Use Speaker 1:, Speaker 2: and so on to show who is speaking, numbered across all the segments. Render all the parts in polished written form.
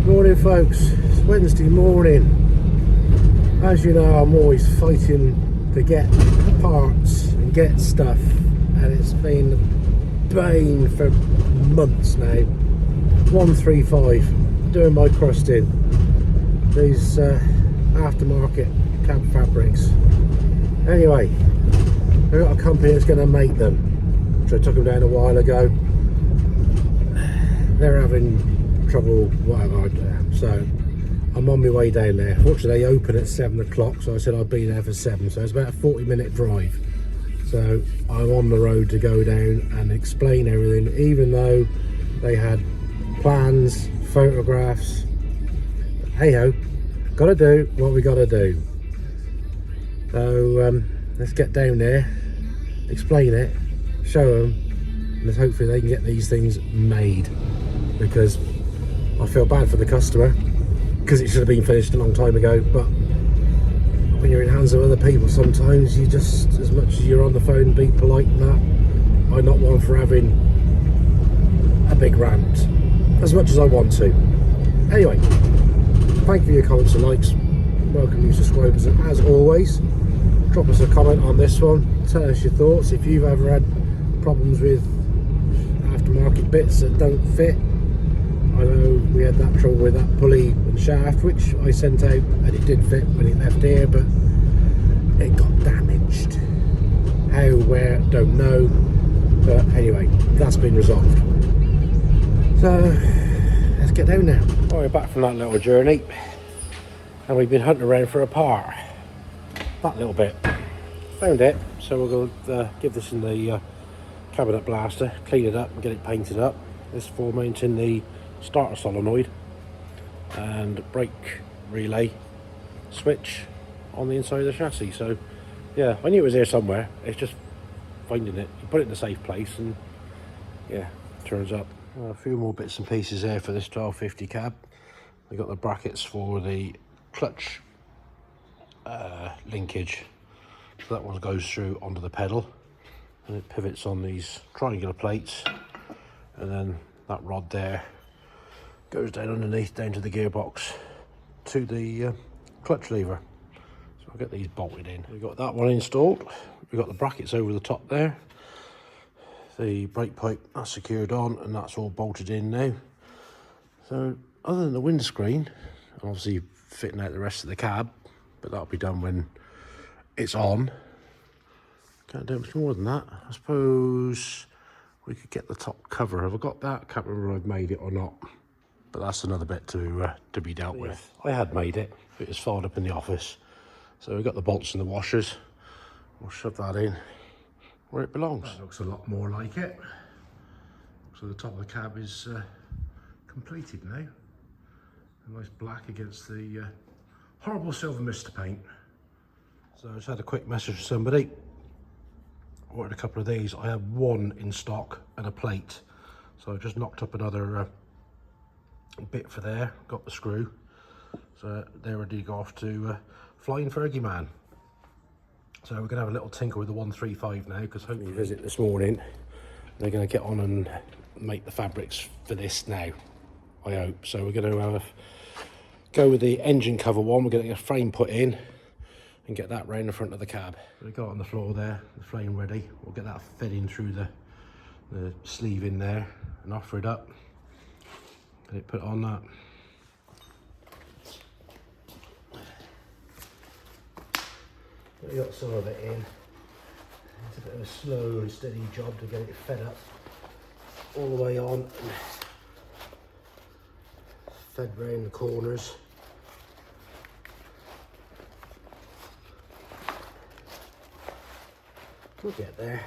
Speaker 1: Morning folks, it's Wednesday morning. As you know, I'm always fighting to get parts and get stuff, and it's been a bane for months now. 135, doing my crusting, these aftermarket cab fabrics. Anyway, I've got a company that's going to make them, which I took them down a while ago. They're having trouble, whatever, so I'm on my way down there. Fortunately, they open at 7 o'clock, so I said I'd be there for 7, so it's about a 40-minute drive. So I'm on the road to go down and explain everything, even though they had plans, photographs. Hey ho, gotta do what we gotta do. So let's get down there, explain it, show them, and hopefully they can get these things made, because I feel bad for the customer, because it should have been finished a long time ago. But when you're in hands of other people, sometimes you just, as much as you're on the phone, be polite and that. I'm not one for having a big rant, as much as I want to. Anyway, thank you for your comments and likes. Welcome new subscribers, and as always, drop us a comment on this one. Tell us your thoughts. If you've ever had problems with aftermarket bits that don't fit. I know we had that trouble with that pulley and shaft, which I sent out, and it did fit when it left here, but it got damaged. How, where, don't know. But anyway, that's been resolved. So let's get down now. Well, we're back from that little journey, and we've been hunting around for a part. That little bit. Found it, so we'll go give this in the cabinet blaster, clean it up and get it painted up. This for mounting the starter solenoid and brake relay switch on the inside of the chassis. So yeah, I knew it was here somewhere, it's just finding it. You put it in a safe place and yeah, it turns up. A few more bits and pieces there for this 1250 cab. We got the brackets for the clutch linkage, so that one goes through onto the pedal and it pivots on these triangular plates, and then that rod there goes down underneath, down to the gearbox, to the clutch lever. So I'll get these bolted in. We've got that one installed. We've got the brackets over the top there. The brake pipe, that's secured on, and that's all bolted in now. So other than the windscreen, obviously fitting out the rest of the cab, but that'll be done when it's on. Can't do much more than that. I suppose we could get the top cover. Have I got that? Can't remember if I've made it or not. But that's another bit to be dealt with. I had made it. It was filed up in the office. So we've got the bolts and the washers. We'll shove that in where it belongs. That looks a lot more like it. So the top of the cab is completed now. A nice black against the horrible silver mister paint. So I just had a quick message from somebody. Ordered a couple of these. I have one in stock and a plate, so I've just knocked up another bit for there, got the screw, so they're ready to go off to Flying Fergie Man. So we're gonna have a little tinker with the 135 now, because hopefully visit this morning they're gonna get on and make the fabrics for this now, I hope. So we're gonna go with the engine cover one. We're getting a frame put in and get that round the front of the cab. We got it on the floor there, the frame ready. We'll get that fed in through the sleeve in there and offer it up. Get it put on that. We got some of it in. It's a bit of a slow and steady job to get it fed up all the way on and fed round the corners. We'll get there.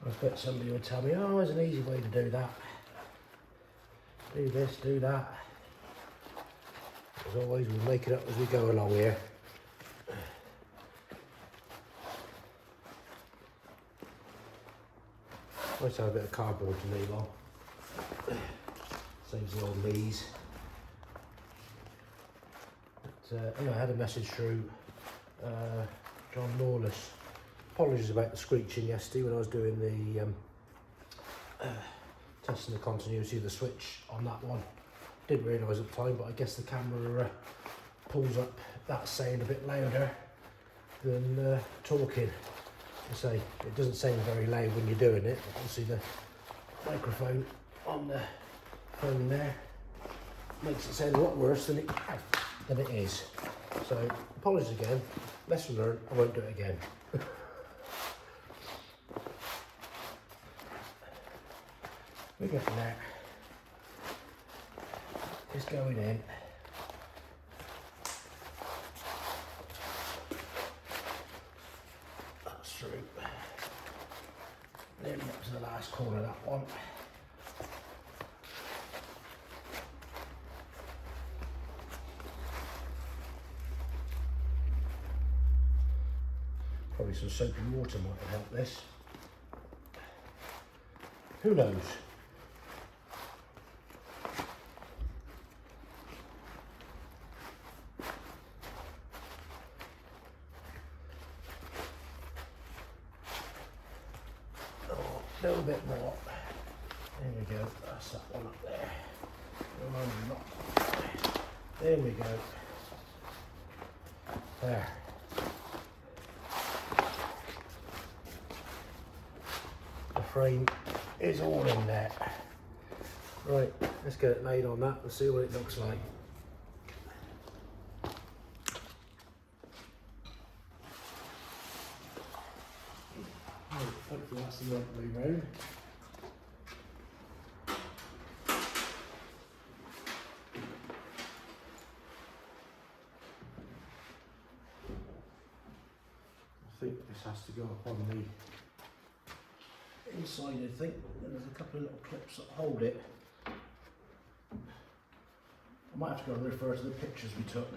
Speaker 1: I bet somebody would tell me, oh, there's an easy way to do that. Do this, do that. As always, we'll make it up as we go along here. Nice to have a bit of cardboard to leave on. Saves the old knees. But, anyway, I had a message through John Lawless. Apologies about the screeching yesterday when I was doing the testing the continuity of the switch on that one. Didn't realise at the time, but I guess the camera pulls up that sound a bit louder than talking. I say it doesn't sound very loud when you're doing it. Obviously the microphone on the phone there makes it sound a lot worse than it is. So apologies again. Lesson learned. I won't do it again. We're getting there. It's going in. That's through. Nearly up to the last corner of that one. Probably some soapy water might have helped this. Who knows? A little bit more. There we go. That's that one up there. There we go. There. The frame is all in there. Right, let's get it laid on that and see what it looks like. Hopefully that's the right way round. I think this has to go up on the inside, I think, and there's a couple of little clips that hold it. I might have to go and refer to the pictures we took.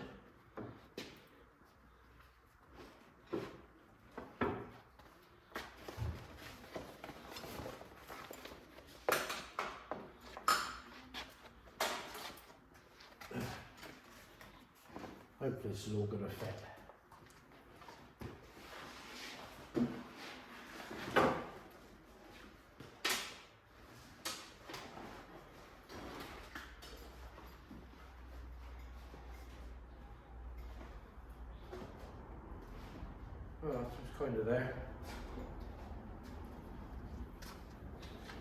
Speaker 1: Hopefully this is all going to fit. Well, it's kind of there.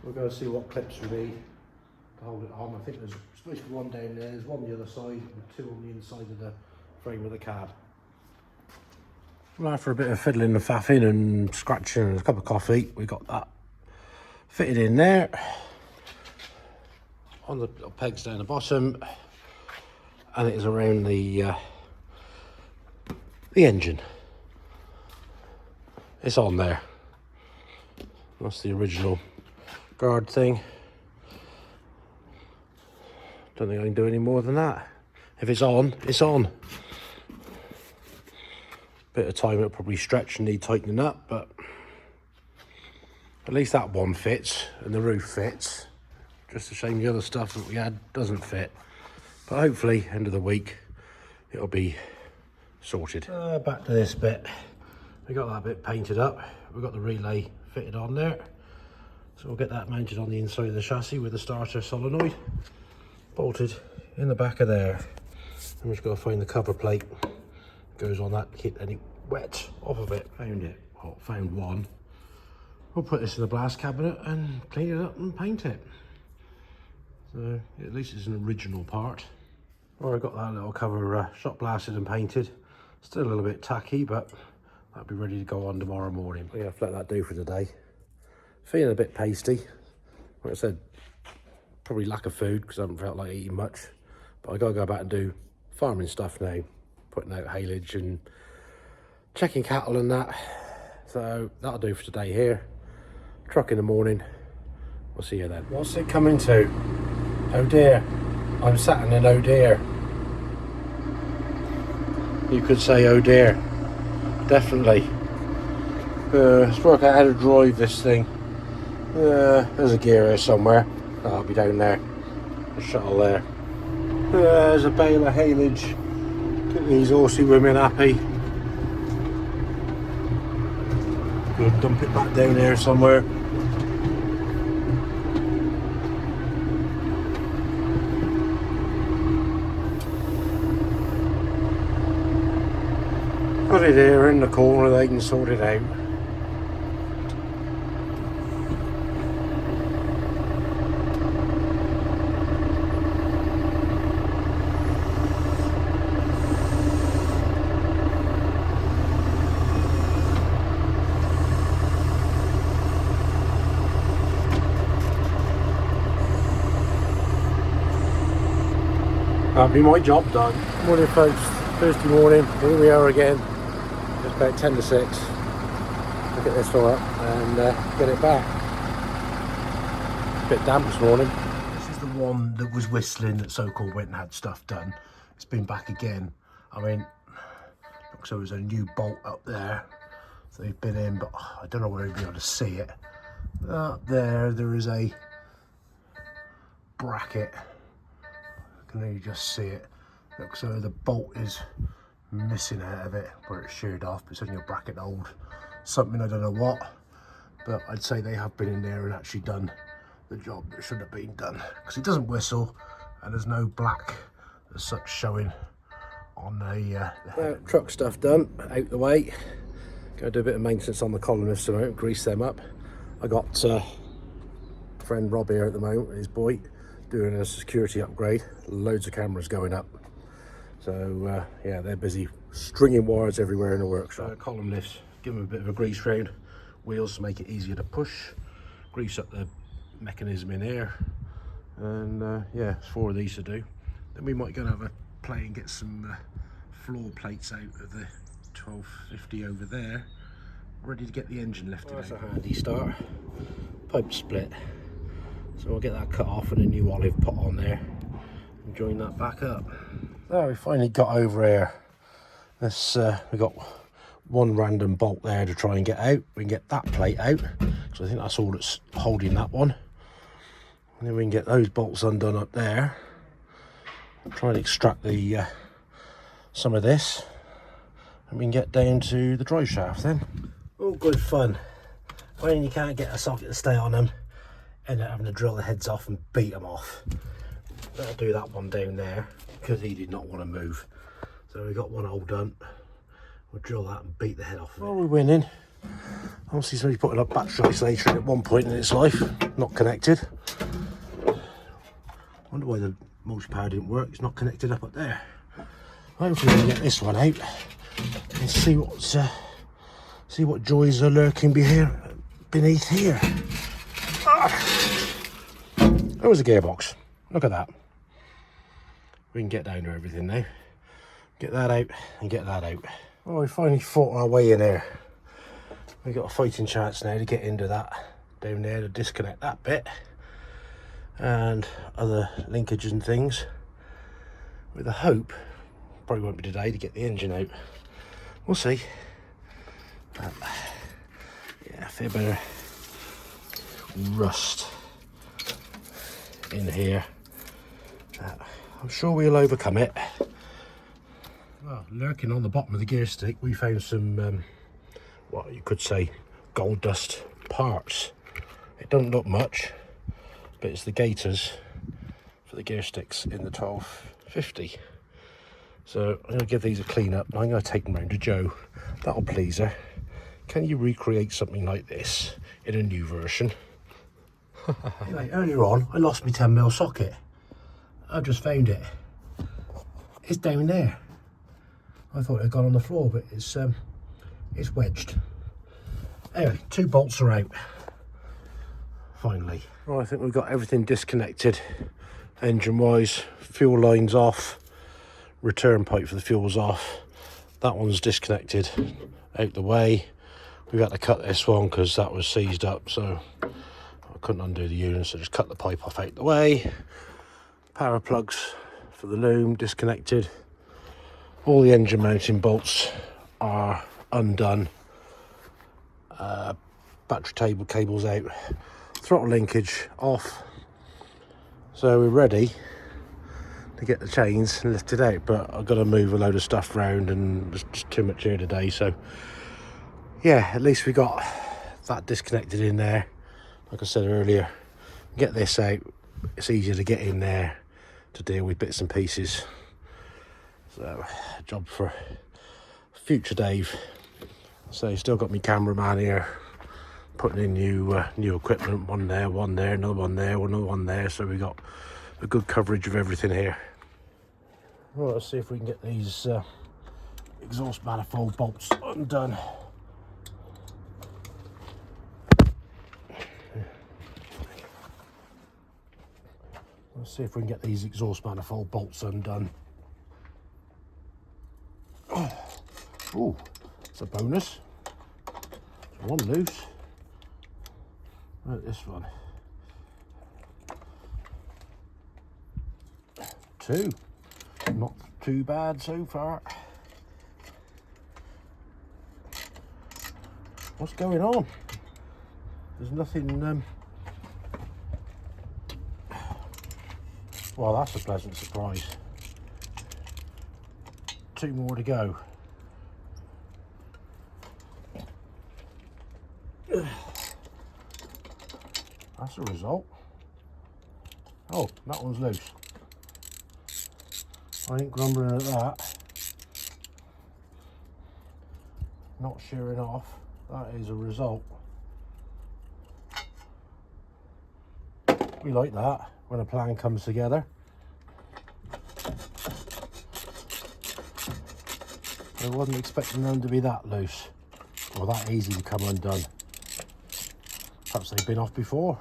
Speaker 1: We're going to see what clips we need to hold it on. I think there's supposed to be one down there, there's one on the other side, and two on the inside of the frame of the cab. Well, after a bit of fiddling and faffing and scratching and a cup of coffee, we got that fitted in there on the little pegs down the bottom, and it is around the engine. It's on there. That's the original guard thing. Don't think I can do any more than that. If it's on, it's on. Bit of time it'll probably stretch and need tightening up, but at least that one fits and the roof fits. Just a shame the other stuff that we had doesn't fit. But hopefully, end of the week, it'll be sorted. Back to this bit. We got that bit painted up. We've got the relay fitted on there. So we'll get that mounted on the inside of the chassis with the starter solenoid bolted in the back of there. I'm just got to find the cover plate. Goes on that, keep any wet off of it. Found it. Well, found one. We'll put this in the blast cabinet and clean it up and paint it. So at least it's an original part. Well, I got that little cover shot blasted and painted. Still a little bit tacky, but that'll be ready to go on tomorrow morning. Yeah, let that do for today. Feeling a bit pasty. Like I said, probably lack of food because I haven't felt like eating much. But I gotta go back and do farming stuff now, putting out haylage and checking cattle and that. So that'll do for today here. Truck in the morning. We'll see you then. What's it coming to? Oh dear. I'm sat in an oh dear. you could say, oh dear. Definitely. Let's work out how to drive this thing. There's a gear here somewhere. Oh, I'll be down there. The shuttle there. There's a bale of haylage. Get these horsey women happy. We'll dump it back down there somewhere. Put it here in the corner, they can sort it out. That'll be my job done. Morning folks, Thursday morning, here we are again. It's about 10 to 6. Look at this fella and get it back. A bit damp this morning. This is the one that was whistling that so-called went and had stuff done. It's been back again. I mean, looks like there's a new bolt up there. So they've been in, but I don't know whether you'll be able to see it. Up there is a bracket. I can only just see it. Looks like the bolt is missing out of it where it's sheared off. It's only a bracket hold something, I don't know what, but I'd say they have been in there and actually done the job that should have been done, because it doesn't whistle and there's no black as such showing on the truck stuff done out the way. Gonna do a bit of maintenance on the columnists tonight, grease them up. I got friend Rob here at the moment with his boy doing a security upgrade, loads of cameras going up. So yeah, they're busy stringing wires everywhere in the workshop. Column lifts, give them a bit of a grease round, wheels to make it easier to push, grease up the mechanism in here, and yeah, it's 4 of these to do. Then we might go and have a play and get some floor plates out of the 1250 over there, ready to get the engine lifted. That's a handy start. Pipe split, so we'll get that cut off and a new olive put on there and join that back up. Oh, we finally got over here. This we got one random bolt there to try and get out. We can get that plate out, so I think that's all that's holding that one. And then we can get those bolts undone up there. Try and extract the some of this, and we can get down to the drive shaft then. All good fun. When you can't get a socket to stay on them, end up having to drill the heads off and beat them off. I'll do that one down there because he did not want to move. So we got one hole done. We'll drill that and beat the head off of it. Well, we're winning. Obviously somebody's putting up battery isolation at one point in its life, not connected. Wonder why the multi power didn't work. It's not connected up there. Hopefully we can get this one out and see what joys are lurking beneath here. There was a gearbox. Look at that. We can get down to everything now. Get that out and get that out. Well, we finally fought our way in here. We've got a fighting chance now to get into that down there, to disconnect that bit and other linkages and things, with the hope, probably won't be today, to get the engine out. We'll see. But, yeah, a fair bit of rust in here. I'm sure we'll overcome it. Well, lurking on the bottom of the gear stick, we found some what you could say gold dust parts. It doesn't look much, but it's the gaiters for the gear sticks in the 1250. So I'm going to give these a clean up. I'm going to take them round to Jo. That'll please her. Can you recreate something like this in a new version? Anyway, earlier on I lost my 10mm socket. I've just found it. It's down there. I thought it had gone on the floor, but it's wedged. Anyway, 2 bolts are out. Finally. Right, I think we've got everything disconnected. Engine wise, fuel lines off. Return pipe for the fuel's off. That one's disconnected out the way. We've had to cut this one because that was seized up, so I couldn't undo the unit, so just cut the pipe off out the way. Power plugs for the loom disconnected. All the engine mounting bolts are undone. Battery table cables out. Throttle linkage off. So we're ready to get the chains lifted out, but I've got to move a load of stuff around and there's just too much here today. So yeah, at least we got that disconnected in there. Like I said earlier, get this out, it's easier to get in there to deal with bits and pieces. So job for future Dave. So still got my cameraman here putting in new equipment, one there, another one there, another one there, so we got a good coverage of everything here. Right, let's see if we can get these exhaust manifold bolts undone. Let's see if we can get these exhaust manifold bolts undone. Oh, it's a bonus. There's one loose. Right, this one. Two. Not too bad so far. What's going on? There's nothing. Well, that's a pleasant surprise. Two more to go. That's a result. Oh, that one's loose. I ain't grumbling at that. Not shearing off. That is a result. We like that when a plan comes together. I wasn't expecting them to be that loose or that easy to come undone. Perhaps they've been off before.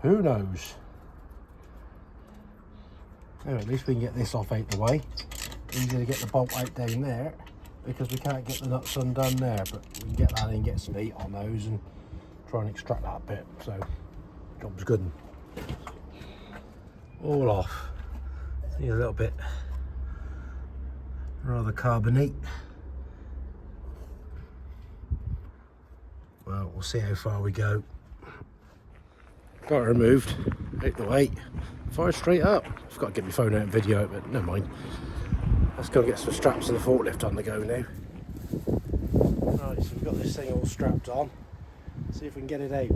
Speaker 1: Who knows? Anyway, at least we can get this off out the way. Easier to get the bolt out down there because we can't get the nuts undone there, but we can get that in, get some heat on those and try and extract that bit. So job's good. All off. Need a little bit rather carbonate. Well, we'll see how far we go. Got it removed, out the way, fire straight up. I've got to get my phone out and video it, but never mind. Let's go get some straps of the forklift on the go now. Right, so we've got this thing all strapped on. See if we can get it out.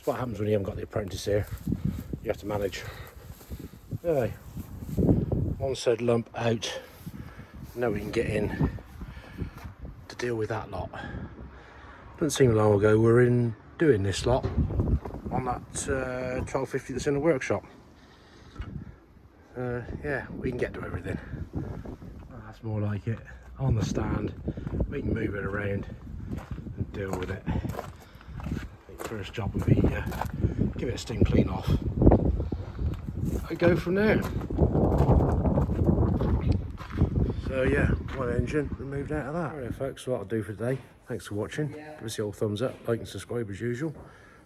Speaker 1: what happens when you haven't got the apprentice here. You have to manage. Anyway, one said lump out. Now we can get in to deal with that lot. Doesn't seem long ago we were in doing this lot on that 1250 that's in the workshop. Yeah, we can get to everything. That's more like it. On the stand, we can move it around and deal with it. I think first job would be give it a steam clean off. I go from there. So yeah, one engine removed out of that. Alright folks, so that'll do for today. Thanks for watching. Give us the old thumbs up, like and subscribe as usual.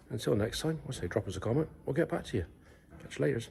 Speaker 1: Until next time, I'll say drop us a comment, we'll get back to you. Catch you later.